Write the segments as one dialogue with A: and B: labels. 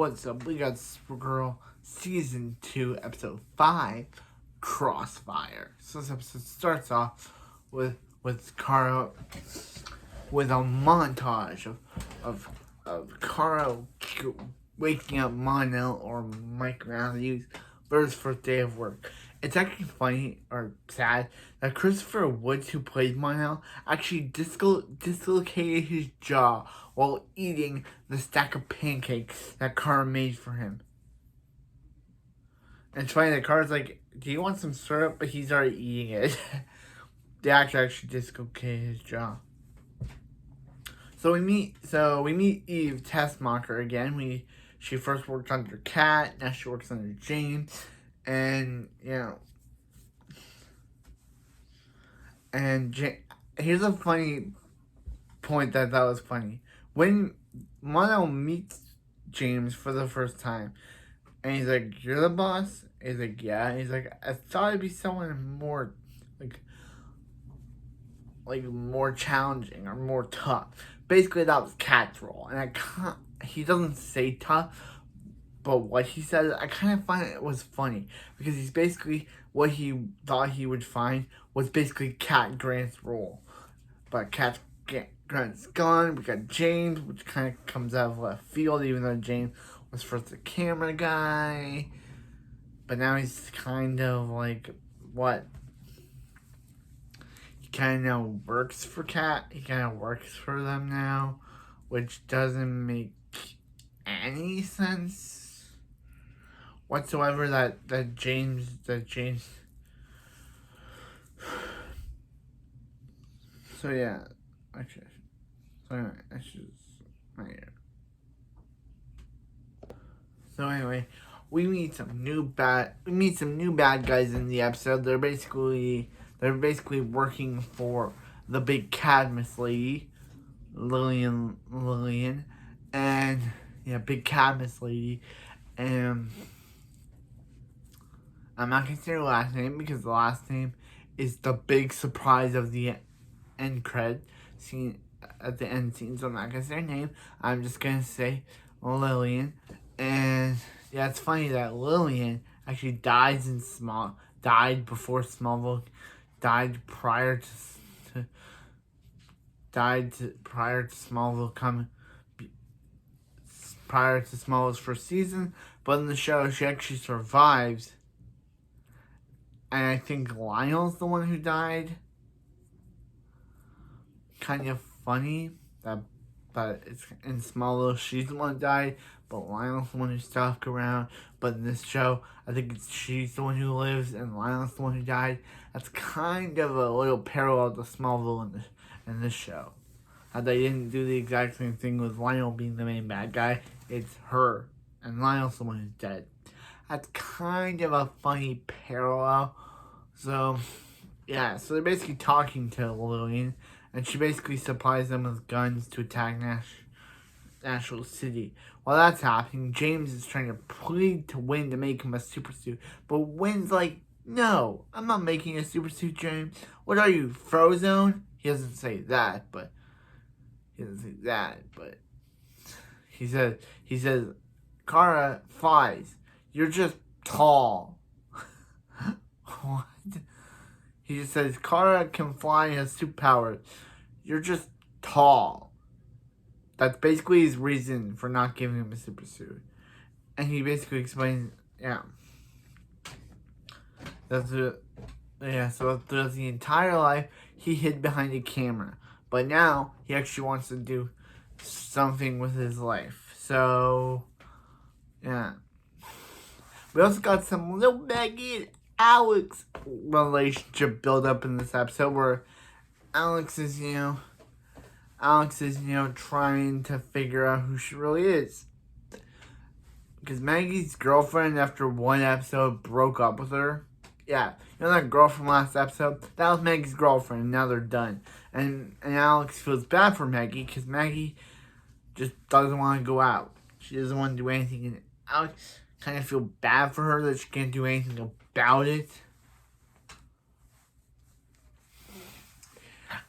A: What's up? We got Supergirl Season 2, Episode 5, Crossfire. So this episode starts off with Kara, with a montage of Kara waking up Monel, or Mike Matthews, for his first day of work. It's actually funny, or sad, that Christopher Woods, who plays Monel, actually dislocated his jaw while eating the stack of pancakes that Kara made for him. And it's funny that Kara's like, do you want some syrup? But he's already eating it. They actually dislocated his jaw. So we meet Eve Tessmacher again. She first worked under Kat, now she works under James. And, here's a funny point that was funny. When Mono meets James for the first time, and he's like, "You're the boss?" He's like, "Yeah." He's like, "I thought it'd be someone more, like more challenging or more tough." Basically, that was Kat's role. And he doesn't say tough, but what he says, I kind of find it was funny. Because he's basically, what he thought he would find was basically Kat Grant's role. But Kat Grant's gone. We got James, which kind of comes out of left field, even though James was first the camera guy. But now he's kind of like, what? He kind of works for Kat. He kind of works for them now, which doesn't make any sense whatsoever. That James. So yeah, actually. So anyway, that's just my ear. So anyway, we meet some new bad guys in the episode. They're basically working for the big Cadmus lady, Lillian, and big Cadmus lady, and I'm not gonna say her last name because the last name is the big surprise of the end credit scene, at the end scene. So I'm not gonna say her name. I'm just gonna say Lillian. And yeah, it's funny that Lillian actually died before Smallville, died prior to Smallville's first season. But in the show, she actually survives. And I think Lionel's the one who died. Kind of funny but it's in Smallville, she's the one who died, but Lionel's the one who stuck around. But in this show, I think she's the one who lives and Lionel's the one who died. That's kind of a little parallel to Smallville in this show. How they didn't do the exact same thing with Lionel being the main bad guy. It's her, and Lionel's the one who's dead. That's kind of a funny parallel. So, yeah, so they're basically talking to Lillian, and she basically supplies them with guns to attack National City. While that's happening, James is trying to plead to Winn to make him a super suit. But Winn's like, "No, I'm not making a super suit, James. What are you, Frozone?" He doesn't say that, but he says, "Kara flies. You're just tall." What? He just says, "Kara can fly and has superpowers. You're just tall." That's basically his reason for not giving him a super suit. And he basically explains, so throughout the entire life, he hid behind a camera. But now, he actually wants to do something with his life. So, yeah. We also got some little Maggie and Alex relationship build up in this episode, where Alex is trying to figure out who she really is. Because Maggie's girlfriend, after one episode, broke up with her. Yeah, that girl from last episode? That was Maggie's girlfriend, and now they're done. And Alex feels bad for Maggie, because Maggie just doesn't want to go out. She doesn't want to do anything, and Alex kind of feel bad for her that she can't do anything about it.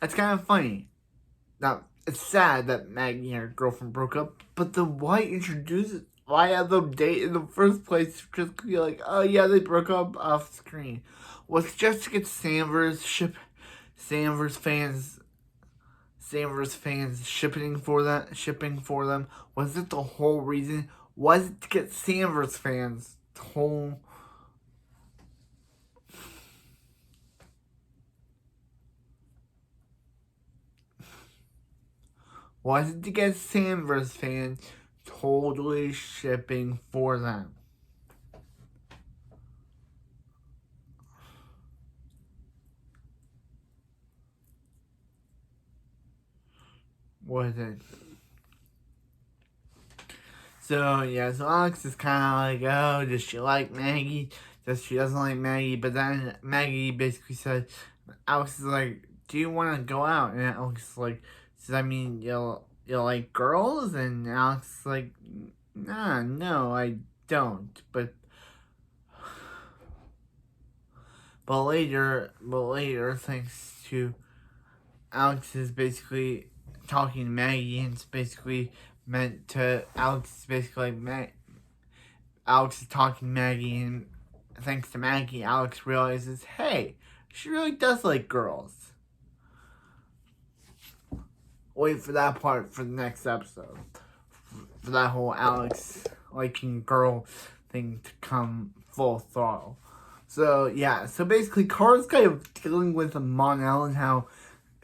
A: That's kind of funny. Now, it's sad that Maggie and her girlfriend broke up, but the White introduces why have them date in the first place? Just be like, oh yeah, they broke up off screen. Was just to get Samverse fans shipping for them. Was it the whole reason? Was it to get Samverse fans whole? Was it to get Samverse fans totally shipping for them? Was it? So yeah, so Alex is kind of like, oh, does she like Maggie? She doesn't like Maggie, but then Maggie basically said, Alex is like, do you want to go out? And Alex is like, says, I mean, you like girls? And Alex is like, nah, no, I don't. But later, thanks to Alex is basically talking to Maggie, and it's basically meant to Alex is basically like Alex is talking to Maggie, and thanks to Maggie, Alex realizes, hey, she really does like girls. Wait for that part for the next episode. For that whole Alex liking girl thing to come full throttle. So yeah, so basically Kara's kind of dealing with Mon-El and how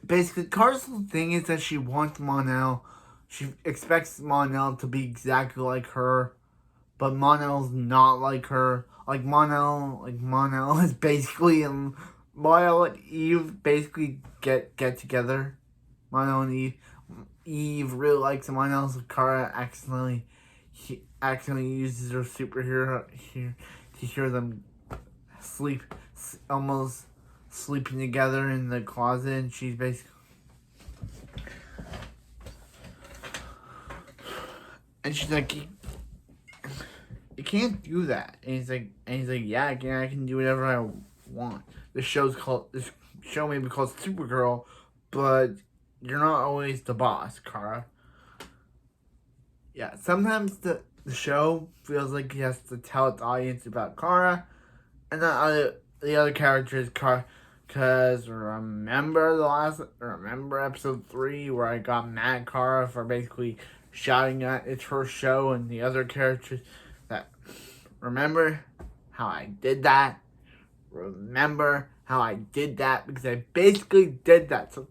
A: basically Kara's thing is that she wants Mon-El. She expects Mon-El to be exactly like her, but Mon-El's not like her. Like Mon-El is basically Mon-El and Eve basically get together. Mon-El and Eve really likes Mon-El, so Kara accidentally uses her superhero here to hear them almost sleeping together in the closet, and she's basically, and she's like, you can't do that. And he's like, yeah, I can do whatever I want. This show may be called Supergirl, but you're not always the boss, Kara. Yeah, sometimes the show feels like he has to tell its audience about Kara, and the other characters, Kara. Because remember episode 3 where I got mad at Kara for basically shouting at it's her show, and the other characters that, remember how I did that? Remember how I did that? Because I basically did that. So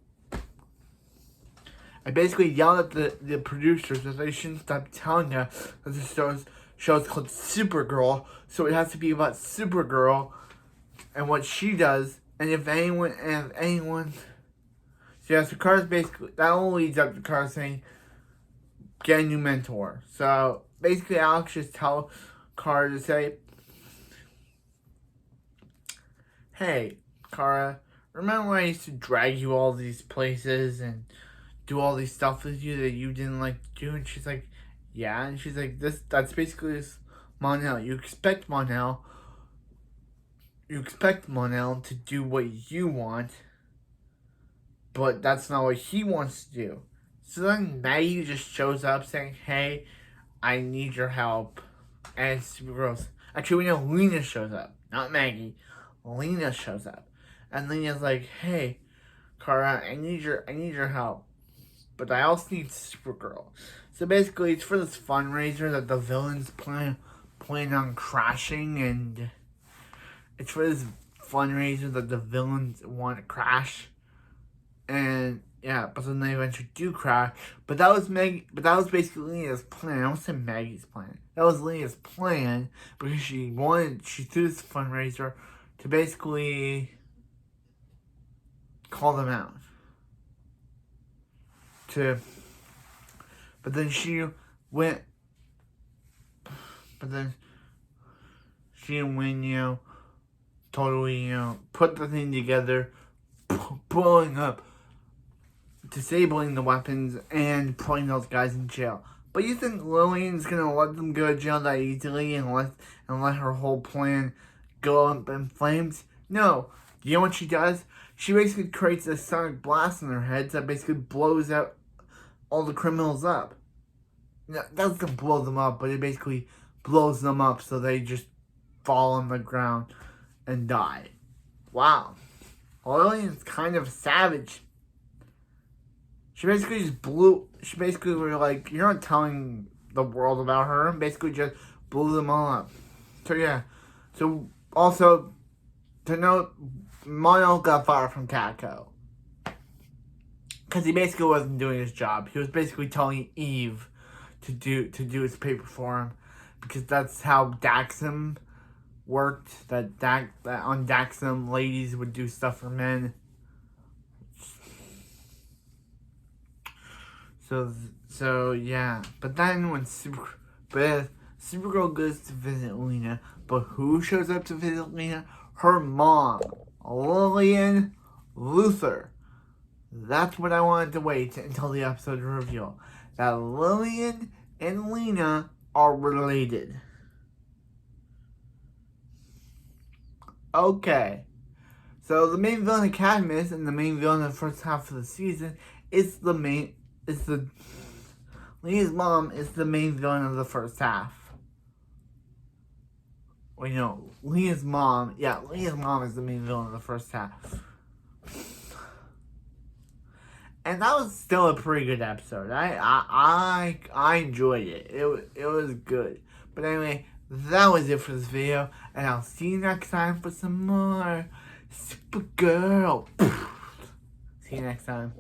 A: I basically yelled at the producers that they shouldn't stop telling us that the show's called Supergirl, so it has to be about Supergirl and what she does. And if anyone, so yeah, so Kara's basically, that only leads up to Kara saying, get a new mentor. So basically Alex just tell Kara to say, hey, Kara, remember when I used to drag you all these places and do all these stuff with you that you didn't like to do? And she's like, yeah. And she's like, that's basically Mon-El. You expect Mon-El to do what you want, but that's not what he wants to do. So then Maggie just shows up saying, hey, I need your help. And it's super gross. Actually, we know Lena shows up, not Maggie. Lena shows up. And Lena's like, hey, Kara, I need your help, but I also need Supergirl. So basically, it's for this fundraiser that the villains plan on crashing, and it's for this fundraiser that the villains want to crash. And yeah, but then they eventually do crash. But that was basically Lena's plan. I won't say Maggie's plan. That was Lena's plan because she threw this fundraiser to basically call them out. But then she went, totally, put the thing together, blowing up, disabling the weapons, and putting those guys in jail. But you think Lillian's gonna let them go to jail that easily and let her whole plan go up in flames? No. You know what she does? She basically creates a sonic blast in their heads that basically blows out all the criminals up. doesn't blow them up, but it basically blows them up so they just fall on the ground and die. Wow. Lillian's kind of savage. She basically were like, you're not telling the world about her, and basically just blew them all up. So yeah. So also, to note, Mono got fired from Catco. Because he basically wasn't doing his job. He was basically telling Eve to do his paper for him. Because that's how Daxam worked. That on Daxam, ladies would do stuff for men. So yeah. But then when Supergirl goes to visit Lena, but who shows up to visit Lena? Her mom, Lillian Luthor. That's what I wanted to wait until the episode reveal. That Lillian and Lena are related. Okay. So the main villain of Cadmus and the main villain of the first half of the season Lena's mom is the main villain of the first half. Well, Lena's mom is the main villain of the first half. And that was still a pretty good episode. I enjoyed it. It was good. But anyway, that was it for this video. And I'll see you next time for some more Supergirl. See you next time.